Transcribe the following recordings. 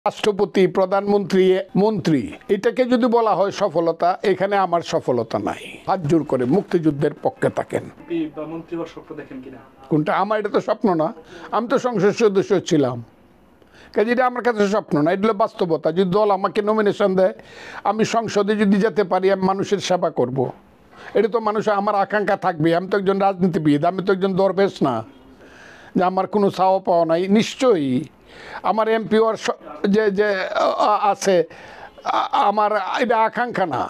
রাষ্ট্রপতি, প্রধানমন্ত্রী, মন্ত্রী, এটাকে যদি বলা হয় সফলতা, এখানে আমার সফলতা নাই। হাত জোর করে মুক্তিযুদ্ধের পক্ষে থাকেন। কোনটা? আমার এটা তো স্বপ্ন না, আমি তো সংসদ সদস্য ছিলাম, কাজে এটা আমার কাছে স্বপ্ন না, এটা বাস্তবতা। যদি দল আমাকে নমিনেশন দেয়, আমি সংসদে যদি যেতে পারি, আমি মানুষের সেবা করব। এটা তো মানুষের আমার আকাঙ্ক্ষা থাকবে। আমি তো একজন রাজনীতিবিদ, আমি তো একজন দরবেশ না যে আমার কোনো চাওয়া পাওয়া নাই। নিশ্চয়ই আমার এমপি হওয়ার যে আছে, আমার এটা আকাঙ্ক্ষা না,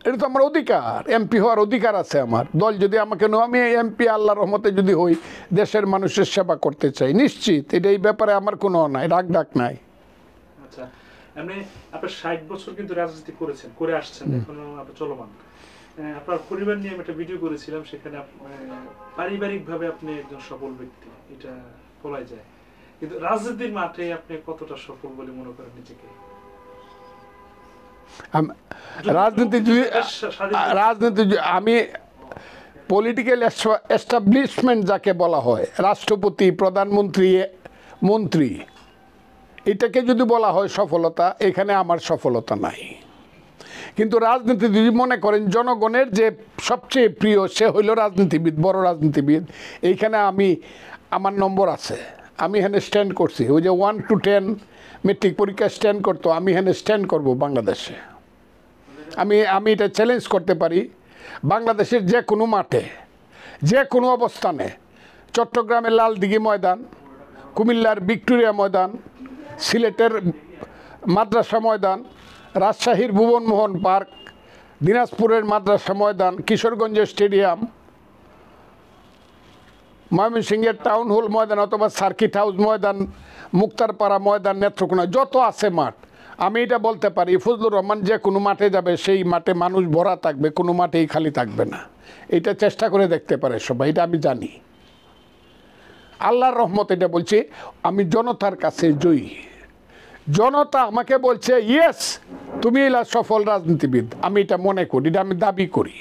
এটা তো আমার অধিকার। এমপি হওয়ার অধিকার আছে আমার। দল যদি আমাকে আমি এমপি আল্লাহর রহমতে যদি হই, দেশের মানুষের সেবা করতে চাই, নিশ্চিত। এটা এই ব্যাপারে আমার কোনো নাই, রাগ ডাক নাই। আচ্ছা, আপনি আপনার 60 বছর কিন্তু রাজনীতি করেছেন, করে আসছেন, এখনো আপনি চলমান। আপনার পরিবার নিয়ে আমি একটা ভিডিও করেছিলাম, সেখানে পারিবারিকভাবে আপনি একজন সফল ব্যক্তি, এটা বলা যায়। কিন্তু রাজনীতির মাঠে আপনি কতটা সফল বলে মনে করেন নিজেকে? রাজনীতি আমি পলিটিক্যাল এস্টাবলিশমেন্ট যাকে বলা হয়, রাষ্ট্রপতি, প্রধানমন্ত্রী, মন্ত্রী, এটাকে যদি বলা হয় সফলতা, এখানে আমার সফলতা নাই। কিন্তু রাজনীতি যদি মনে করেন জনগণের যে সবচেয়ে প্রিয়, সে হইল রাজনীতিবিদ, বড় রাজনীতিবিদ, এইখানে আমার নম্বর আছে। আমি এখানে স্ট্যান্ড করছি। ওই যে 1 to 10 মেট্রিক পরীক্ষা স্ট্যান্ড করতো, আমি এখানে স্ট্যান্ড করব বাংলাদেশে। আমি এটা চ্যালেঞ্জ করতে পারি, বাংলাদেশের যে কোনো মাঠে, যে কোনো অবস্থানে, চট্টগ্রামের লালদিঘি ময়দান, কুমিল্লার ভিক্টোরিয়া ময়দান, সিলেটের মাদ্রাসা ময়দান, রাজশাহীর ভুবনমোহন পার্ক, দিনাজপুরের মাদ্রাসা ময়দান, কিশোরগঞ্জের স্টেডিয়াম, ময়মনসিংহের টাউন হল ময়দান অথবা সার্কিট হাউস ময়দান, মুক্তারপাড়া ময়দান, নেত্রকোনা, যত আছে মাঠ, আমি এটা বলতে পারি ফজলুর রহমান যে কোনো মাঠে যাবে, সেই মাঠে মানুষ ভরা থাকবে, কোনো মাঠেই খালি থাকবে না। এটা চেষ্টা করে দেখতে পারে সবাই, এটা আমি জানি। আল্লাহর রহমত এটা বলছি, আমি জনতার কাছে জয়ী। জনতা আমাকে বলছে ইয়েস, তুমি এলা সফল রাজনীতিবিদ। আমি এটা মনে করি, এটা আমি দাবি করি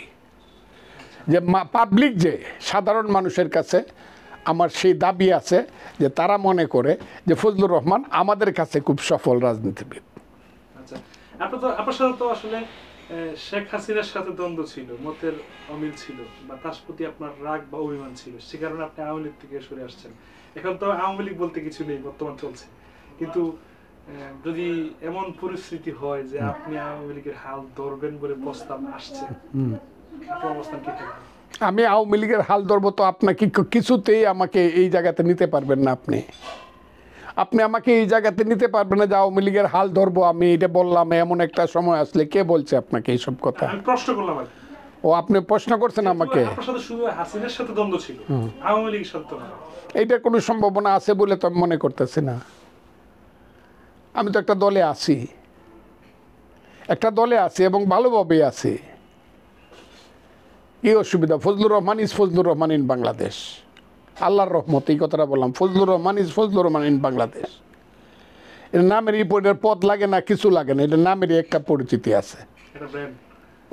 যে পাবলিক, যে সাধারণ মানুষের কাছে আমার সেই দাবি আছে যে তারা মনে করে যে ফজলুর রহমান আমাদের কাছে খুব সফল রাজনীতিবিদ। আচ্ছা, আপনার সাথে তো আসলে শেখ হাসিনার সাথে দ্বন্দ্ব ছিল, মতের অমিল ছিল, বা তার প্রতি আপনার রাগ বা অভিমান ছিল, সে কারণে আপনি আওয়ামী লীগ থেকে সরে আসছেন। এখন তো আওয়ামী লীগ বলতে কিছু নেই, বর্তমান চলছে। কিন্তু যদি এমন পরিস্থিতি হয় যে আপনি আওয়ামী লীগের হাল ধরবেন বলে প্রস্তাব আসছে, আপনার অবস্থান কি থাকবে? আমি আওয়ামী লীগের হাল ধরবো তো আপনাকে কিছুতেই আমাকে এই জায়গাতে নিতে পারবেন না। আপনি আমাকে এই জায়গাতে নিতে পারবেন না যে আওয়ামী লীগের হাল ধরবো। আমি এটা বললাম এমন একটা সময় আসলে, কে বলছে আপনাকে এইসব কথা? আমি প্রশ্ন করলাম। ও, আপনি প্রশ্ন করছেন আমাকে? আপনার সাথে শুধু হাসিনার সাথে দ্বন্দ্ব ছিল, আওয়ামী লীগের সাথে না। এইটার কোনো সম্ভাবনা আছে বলে তো আমি মনে করতেছি না। আমি তো একটা দলে আছি এবং ভালোভাবেই আছি। কি অসুবিধা? Fazlur Rahman is Fazlur Rahman in Bangladesh. আল্লাহর রহমত, এই কথাটা বললাম। Fazlur Rahman is Fazlur Rahman in Bangladesh. এর নামেরই পদ লাগে না, কিছু লাগে না, এটা নামেরই একটা পরিচিতি আছে।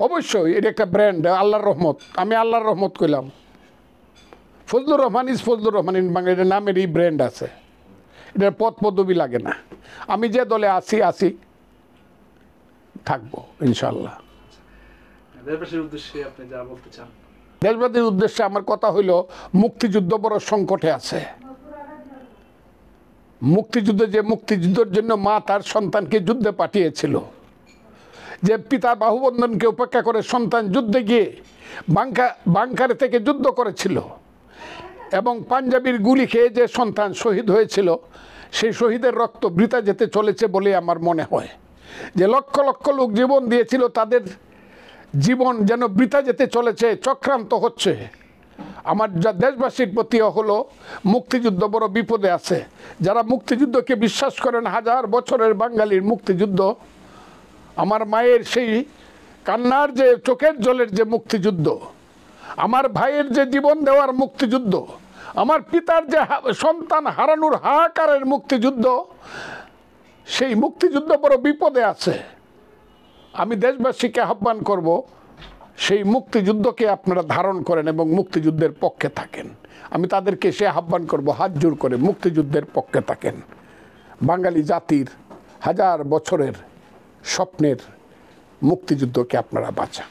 অবশ্যই এটা একটা ব্র্যান্ড, আল্লাহর রহমত। আমি আল্লাহর রহমত কইলাম। ফজলুর রহমান ইজ ফজলুর রহমান ইন বাংলাদেশ, এটা নামেরই ব্র্যান্ড আছে, এটার পদ পদবি লাগে না। আমি যে দলে আছি থাকবো ইনশাল্লাহ। দেশবাসীর উদ্দেশ্যে আপনি যা বলতে চান? দেশবাসীর উদ্দেশ্যে আমার কথা হইল, মুক্তিযুদ্ধ বড় সংকটে আছে। মুক্তিযুদ্ধের জন্য মা তার সন্তানকে যুদ্ধে পাঠিয়েছিল, যে পিতা বাহুবন্ধনকে উপেক্ষা করে সন্তান যুদ্ধে গিয়ে বাংকারে থেকে যুদ্ধ করেছিল, এবং পাঞ্জাবির গুলি খেয়ে যে সন্তান শহীদ হয়েছিল, সেই শহীদের রক্ত বৃথা যেতে চলেছে বলে আমার মনে হয়। যে লক্ষ লক্ষ লোক জীবন দিয়েছিল, তাদের জীবন যেন বৃথা যেতে চলেছে, চক্রান্ত হচ্ছে। আমার যা দেশবাসীর প্রতি হলো, মুক্তিযুদ্ধ বড় বিপদে আছে। যারা মুক্তিযুদ্ধকে বিশ্বাস করেন, হাজার বছরের বাঙালির মুক্তিযুদ্ধ, আমার মায়ের সেই কান্নার যে চোখের জলের যে মুক্তিযুদ্ধ, আমার ভাইয়ের যে জীবন দেওয়ার মুক্তিযুদ্ধ, আমার পিতার যে সন্তান হারানোর হাহাকারের মুক্তিযুদ্ধ, সেই মুক্তিযুদ্ধ বড় বিপদে আছে। আমি দেশবাসীকে আহ্বান করব, সেই মুক্তিযুদ্ধকে আপনারা ধারণ করেন এবং মুক্তিযুদ্ধের পক্ষে থাকেন। আমি তাদেরকে সে আহ্বান করব, হাত জোর করে মুক্তিযুদ্ধের পক্ষে থাকেন। বাঙালি জাতির হাজার বছরের স্বপ্নের মুক্তিযুদ্ধকে আপনারা বাঁচান।